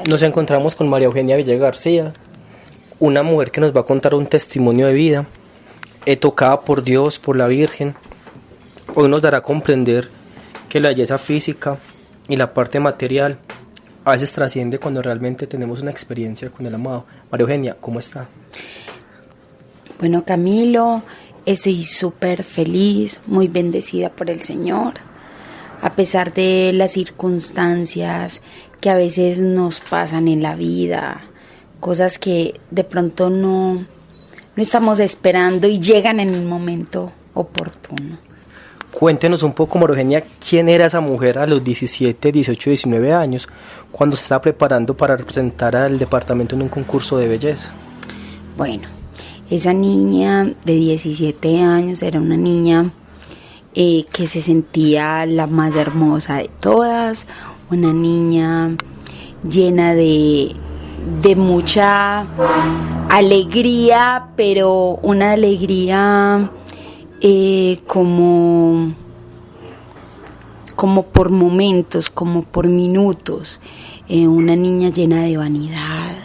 Nos encontramos con María Eugenia Villegas García, una mujer que nos va a contar un testimonio de vida, tocada por Dios, por la Virgen. Hoy nos dará a comprender que la belleza física y la parte material a veces trasciende cuando realmente tenemos una experiencia con el amado. María Eugenia, ¿cómo está? Bueno, Camilo, estoy súper feliz, muy bendecida por el Señor, a pesar de las circunstancias que a veces nos pasan en la vida, cosas que de pronto no estamos esperando y llegan en el momento oportuno. Cuéntenos un poco, María Eugenia, ¿quién era esa mujer a los 17, 18, 19 años cuando se estaba preparando para representar al departamento en un concurso de belleza? Bueno, esa niña de 17 años era una niña que se sentía la más hermosa de todas, una niña llena de mucha alegría, pero una alegría como por momentos, como por minutos, una niña llena de vanidad,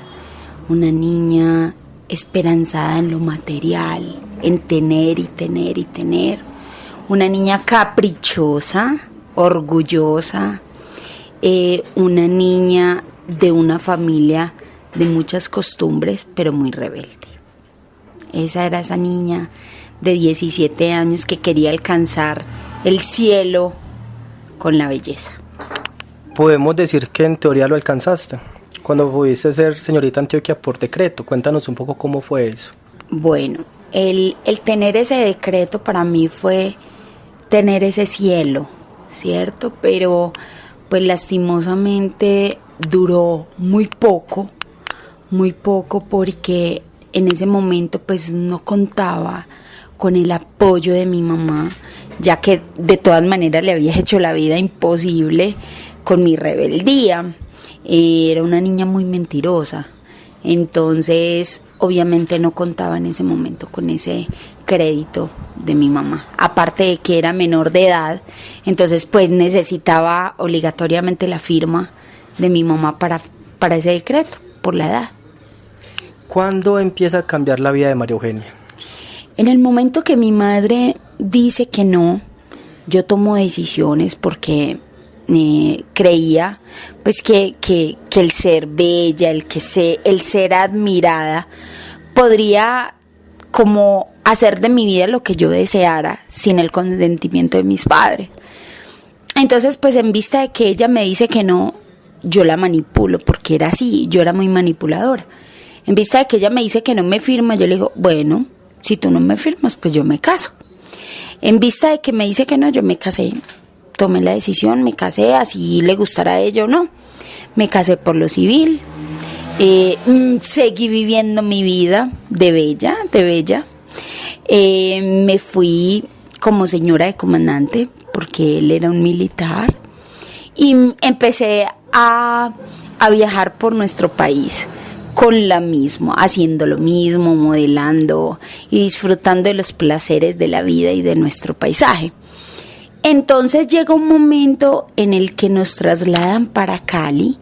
una niña esperanzada en lo material, en tener y tener y tener, una niña caprichosa, orgullosa, una niña de una familia de muchas costumbres, pero muy rebelde. Esa era esa niña de 17 años que quería alcanzar el cielo con la belleza. Podemos decir que en teoría lo alcanzaste, cuando pudiste ser señorita Antioquia por decreto. Cuéntanos un poco cómo fue eso. Bueno, el tener ese decreto para mí fue tener ese cielo, ¿cierto? Pero pues lastimosamente duró muy poco porque en ese momento pues no contaba con el apoyo de mi mamá, ya que de todas maneras le había hecho la vida imposible con mi rebeldía. Era una niña muy mentirosa, entonces obviamente no contaba en ese momento con ese crédito de mi mamá, aparte de que era menor de edad, entonces pues necesitaba obligatoriamente la firma de mi mamá para ese decreto, por la edad. ¿Cuándo empieza a cambiar la vida de María Eugenia? En el momento que mi madre dice que no, yo tomo decisiones porque creía pues que el ser bella, el ser admirada podría como hacer de mi vida lo que yo deseara sin el consentimiento de mis padres. Entonces pues en vista de que ella me dice que no, yo la manipulo porque era así, yo era muy manipuladora. En vista de que ella me dice que no me firma, yo le digo, bueno, si tú no me firmas, pues yo me caso. En vista de que me dice que no, yo me casé. Tomé la decisión, me casé, así le gustara a ella o no. Me casé por lo civil. Seguí viviendo mi vida de bella. Me fui como señora de comandante, porque él era un militar. Y empecé a viajar por nuestro país. Con la misma, haciendo lo mismo, modelando y disfrutando de los placeres de la vida y de nuestro paisaje. Entonces llega un momento en el que nos trasladan para Cali,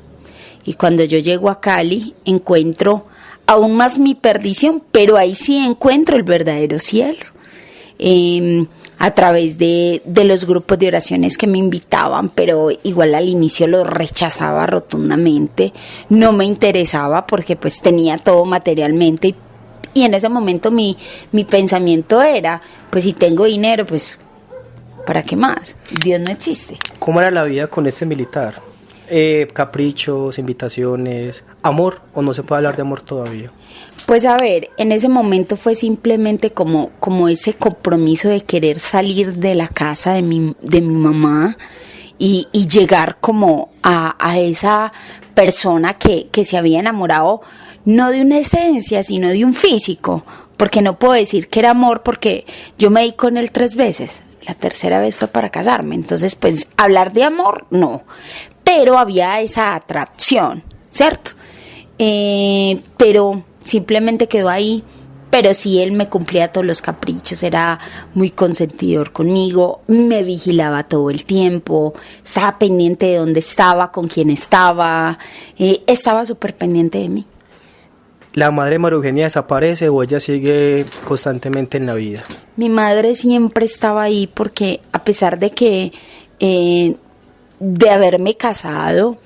y cuando yo llego a Cali encuentro aún más mi perdición, pero ahí sí encuentro el verdadero cielo. A través de los grupos de oraciones que me invitaban, pero igual al inicio los rechazaba rotundamente, no me interesaba porque pues tenía todo materialmente y en ese momento mi pensamiento era, pues si tengo dinero, pues ¿para qué más? Dios no existe. ¿Cómo era la vida con este militar? Caprichos, invitaciones, amor, ¿o no se puede hablar de amor todavía? Pues a ver, en ese momento fue simplemente como ese compromiso de querer salir de la casa de mi mamá y llegar como a esa persona que se había enamorado, no de una esencia, sino de un físico, porque no puedo decir que era amor porque yo me di con él 3 veces, la tercera vez fue para casarme, entonces pues hablar de amor no, pero había esa atracción, ¿cierto? Pero simplemente quedó ahí pero sí él me cumplía todos los caprichos, era muy consentidor conmigo, me vigilaba todo el tiempo, estaba pendiente de dónde estaba, con quién estaba, estaba súper pendiente de mí. ¿La madre de María Eugenia desaparece o ella sigue constantemente en la vida? Mi madre siempre estaba ahí porque a pesar de que de haberme casado,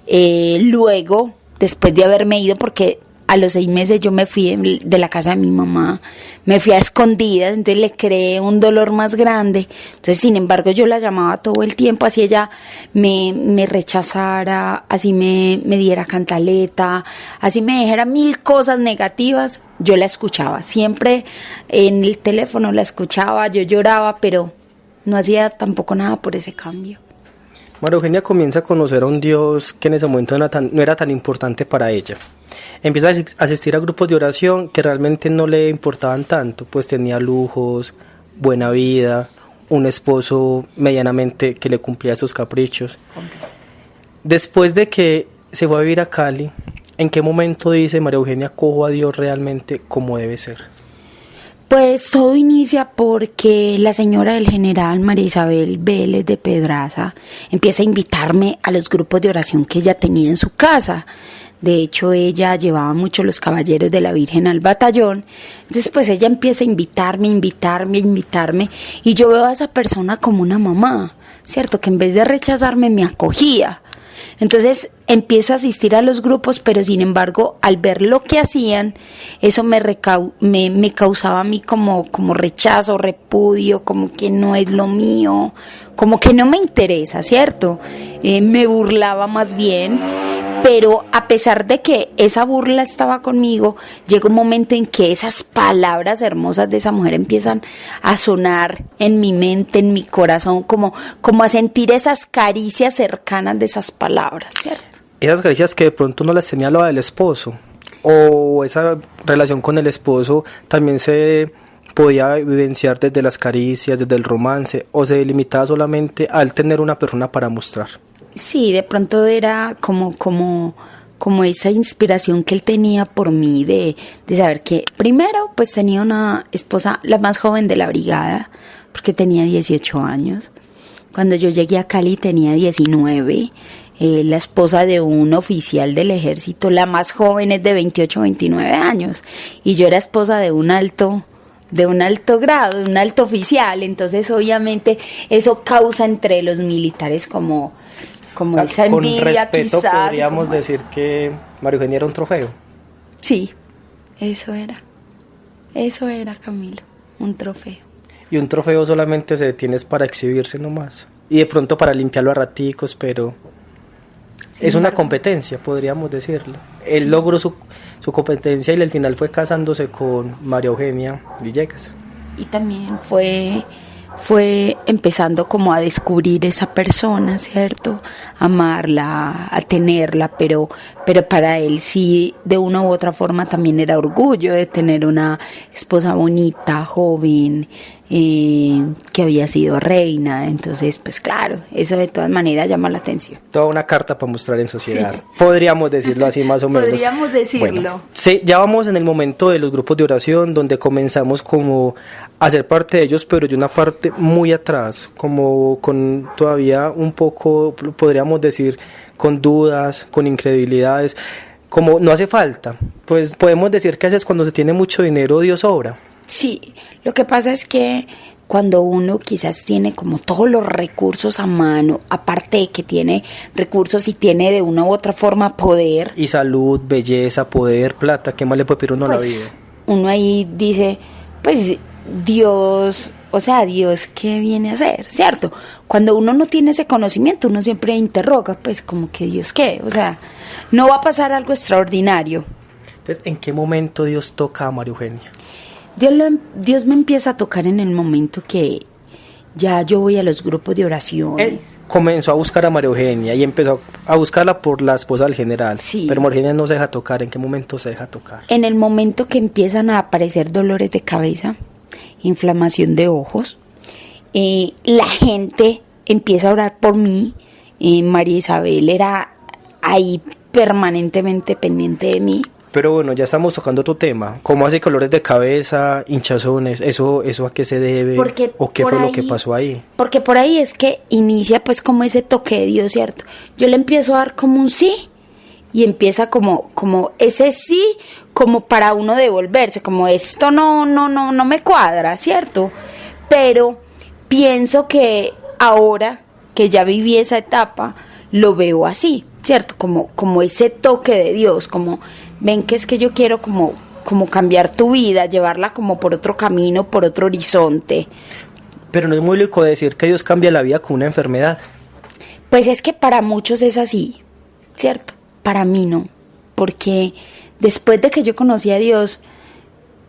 luego, después de haberme ido, porque a los 6 meses yo me fui de la casa de mi mamá, me fui a escondidas, entonces le creé un dolor más grande. Entonces, sin embargo, yo la llamaba todo el tiempo, así ella me rechazara, así me diera cantaleta, así me dijera 1000 cosas negativas, yo la escuchaba. Siempre en el teléfono la escuchaba, yo lloraba, pero no hacía tampoco nada por ese cambio. María Eugenia comienza a conocer a un Dios que en ese momento no era tan importante para ella. Empieza a asistir a grupos de oración que realmente no le importaban tanto, pues tenía lujos, buena vida, un esposo medianamente que le cumplía sus caprichos. Después de que se fue a vivir a Cali, ¿en qué momento dice María Eugenia cojo a Dios realmente como debe ser? Pues todo inicia porque la señora del general María Isabel Vélez de Pedraza empieza a invitarme a los grupos de oración que ella tenía en su casa. De hecho, ella llevaba mucho los caballeros de la Virgen al batallón. Entonces, pues ella empieza a invitarme, y yo veo a esa persona como una mamá, ¿cierto? Que en vez de rechazarme me acogía. Entonces empiezo a asistir a los grupos, pero sin embargo, al ver lo que hacían, eso me causaba a mí como rechazo, repudio, como que no es lo mío, como que no me interesa, ¿cierto? Me burlaba más bien. Pero a pesar de que esa burla estaba conmigo, llega un momento en que esas palabras hermosas de esa mujer empiezan a sonar en mi mente, en mi corazón, como a sentir esas caricias cercanas de esas palabras, ¿cierto? Esas caricias que de pronto no las tenía la del esposo, o esa relación con el esposo también se podía vivenciar desde las caricias, desde el romance, o se limitaba solamente al tener una persona para mostrar. Sí, de pronto era como esa inspiración que él tenía por mí de saber que primero pues tenía una esposa, la más joven de la brigada, porque tenía 18 años. Cuando yo llegué a Cali tenía 19, la esposa de un oficial del ejército, la más joven es de 28, 29 años, y yo era esposa de un alto grado, de un alto oficial. Entonces obviamente eso causa entre los militares como o sea, esa envidia. Con respeto quizás, podríamos decir que María Eugenia era un trofeo. Sí, eso era Camilo, un trofeo. Y un trofeo solamente se detiene para exhibirse nomás, y de pronto para limpiarlo a raticos, pero sí, es una competencia, podríamos decirlo. Él sí logró su competencia y al final fue casándose con María Eugenia Villegas. Y también fue empezando como a descubrir esa persona, ¿cierto? Amarla, a tenerla, pero para él sí, de una u otra forma también era orgullo de tener una esposa bonita, joven, que había sido reina. Entonces, pues claro, eso de todas maneras llama la atención. Toda una carta para mostrar en sociedad. Sí. Podríamos decirlo así más o menos. Podríamos decirlo. Bueno, sí, ya vamos en el momento de los grupos de oración, donde comenzamos como a ser parte de ellos, pero de una parte muy atrás, como con todavía un poco, podríamos decir, con dudas, con incredulidades, como no hace falta. Pues podemos decir que a veces cuando se tiene mucho dinero, Dios obra. Sí, lo que pasa es que cuando uno quizás tiene como todos los recursos a mano, aparte de que tiene recursos y tiene de una u otra forma poder. Y salud, belleza, poder, plata, ¿qué más le puede pedir uno a la vida? Uno ahí dice, pues Dios, o sea, Dios, ¿qué viene a hacer? ¿Cierto? Cuando uno no tiene ese conocimiento, uno siempre interroga, pues como que Dios, ¿qué? O sea, no va a pasar algo extraordinario. Entonces, ¿en qué momento Dios toca a María Eugenia? Dios me empieza a tocar en el momento que ya yo voy a los grupos de oraciones. Él comenzó a buscar a María Eugenia y empezó a buscarla por la esposa del general. Sí. Pero María Eugenia no se deja tocar. ¿En qué momento se deja tocar? En el momento que empiezan a aparecer dolores de cabeza, inflamación de ojos, la gente empieza a orar por mí. María Isabel era ahí permanentemente pendiente de mí. Pero bueno, ya estamos tocando otro tema. ¿Cómo hace dolores de cabeza, hinchazones? ¿Eso a qué se debe? ¿O qué fue lo que pasó ahí? Porque por ahí es que inicia pues como ese toque de Dios, ¿cierto? Yo le empiezo a dar como un sí y empieza como ese sí como para uno devolverse, como esto no me cuadra, ¿cierto? Pero pienso que ahora que ya viví esa etapa, lo veo así, ¿cierto? Como ese toque de Dios, como ven que es que yo quiero como cambiar tu vida, llevarla como por otro camino, por otro horizonte. Pero no es muy lógico decir que Dios cambia la vida con una enfermedad. Pues es que para muchos es así, ¿cierto? Para mí no, porque después de que yo conocí a Dios,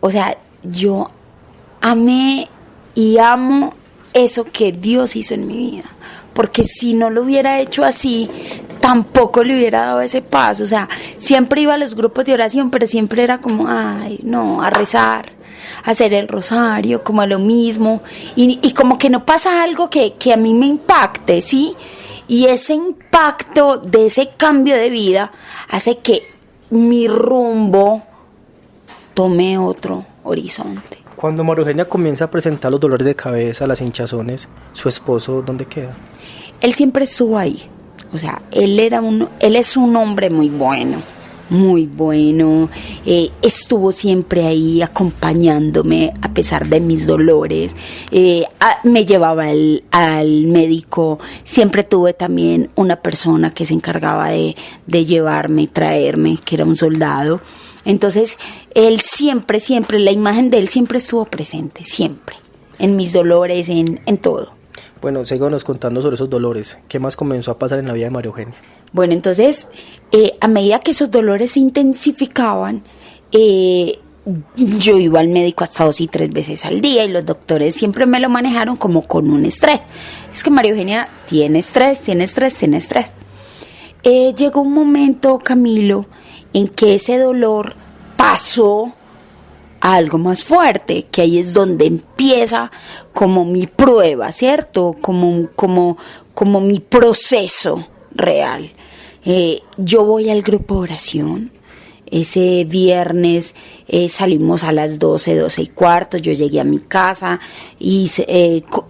o sea, yo amé y amo eso que Dios hizo en mi vida, porque si no lo hubiera hecho así, tampoco le hubiera dado ese paso. O sea, siempre iba a los grupos de oración, pero siempre era como, ay, no, a rezar, a hacer el rosario, como lo mismo, y como que no pasa algo que a mí me impacte, ¿sí? Y ese impacto de ese cambio de vida hace que mi rumbo tome otro horizonte. Cuando María Eugenia comienza a presentar los dolores de cabeza, las hinchazones, ¿su esposo dónde queda? Él siempre estuvo ahí. O sea, él es un hombre muy bueno, estuvo siempre ahí acompañándome a pesar de mis dolores, me llevaba al médico, siempre tuve también una persona que se encargaba de llevarme y traerme, que era un soldado. Entonces, él siempre, la imagen de él siempre estuvo presente, siempre, en mis dolores, en todo. Bueno, síganos contando sobre esos dolores. ¿Qué más comenzó a pasar en la vida de María Eugenia? Bueno, entonces, a medida que esos dolores se intensificaban, yo iba al médico hasta 2 y 3 veces al día y los doctores siempre me lo manejaron como con un estrés. Es que María Eugenia tiene estrés. Llegó un momento, Camilo, en que ese dolor pasó a algo más fuerte, que ahí es donde empieza como mi prueba, ¿cierto? Como mi proceso real. Yo voy al grupo de oración. Ese viernes salimos a las 12:15, yo llegué a mi casa y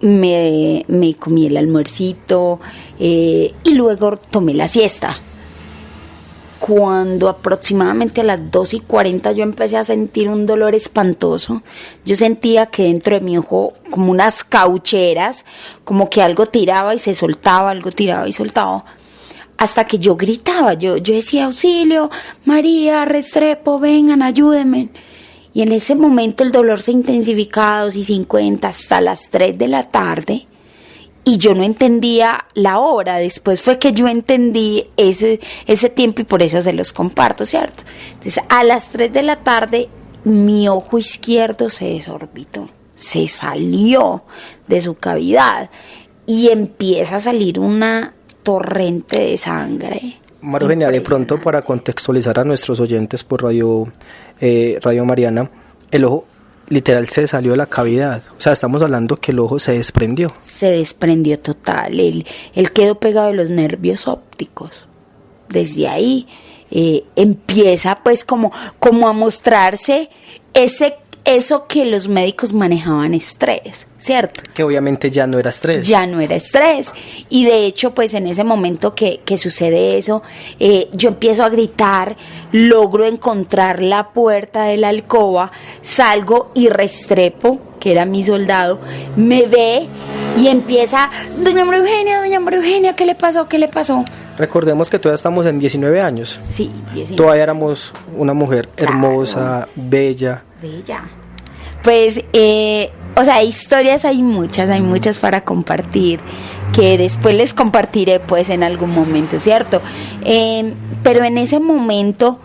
me comí el almuercito y luego tomé la siesta. Cuando aproximadamente a las 2:40 yo empecé a sentir un dolor espantoso, yo sentía que dentro de mi ojo como unas caucheras, como que algo tiraba y se soltaba, algo tiraba y soltaba, hasta que yo gritaba, yo decía, auxilio, María, Restrepo, vengan, ayúdenme. Y en ese momento el dolor se intensificaba a 2:50 hasta las 3 de la tarde. Y yo no entendía la hora, después fue que yo entendí ese tiempo y por eso se los comparto, ¿cierto? Entonces, a las 3 de la tarde, mi ojo izquierdo se desorbitó, se salió de su cavidad y empieza a salir una torrente de sangre. María Eugenia, de pronto para contextualizar a nuestros oyentes por Radio Mariana, el ojo literal se salió de la cavidad, o sea, estamos hablando que el ojo se desprendió. Se desprendió total, él quedó pegado de los nervios ópticos. Desde ahí empieza pues como a mostrarse eso que los médicos manejaban estrés, ¿cierto? Que obviamente ya no era estrés. Ya no era estrés. Y de hecho, pues en ese momento que sucede eso, yo empiezo a gritar, logro encontrar la puerta de la alcoba, salgo y Restrepo, que era mi soldado, me ve y empieza, doña María Eugenia, ¿qué le pasó? Recordemos que todavía estamos en 19 años. Sí, 19. Todavía éramos una mujer hermosa, bella. Pues, o sea, historias hay muchas para compartir, que después les compartiré pues en algún momento, ¿cierto? Pero en ese momento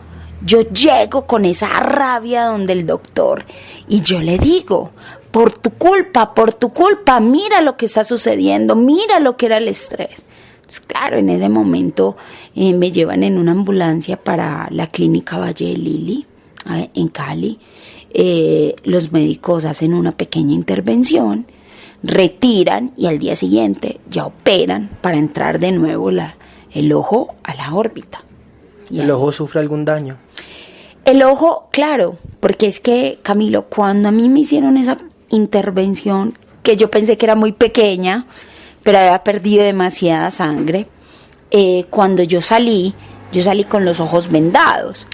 yo llego con esa rabia donde el doctor y yo le digo, por tu culpa, mira lo que está sucediendo, mira lo que era el estrés. Entonces, claro, en ese momento me llevan en una ambulancia para la clínica Valle de Lili, en Cali. Los médicos hacen una pequeña intervención, retiran y al día siguiente ya operan para entrar de nuevo el ojo a la órbita. ¿El ojo sufre algún daño? El ojo, claro, porque es que, Camilo, cuando a mí me hicieron esa intervención, que yo pensé que era muy pequeña, pero había perdido demasiada sangre, cuando yo salí con los ojos vendados.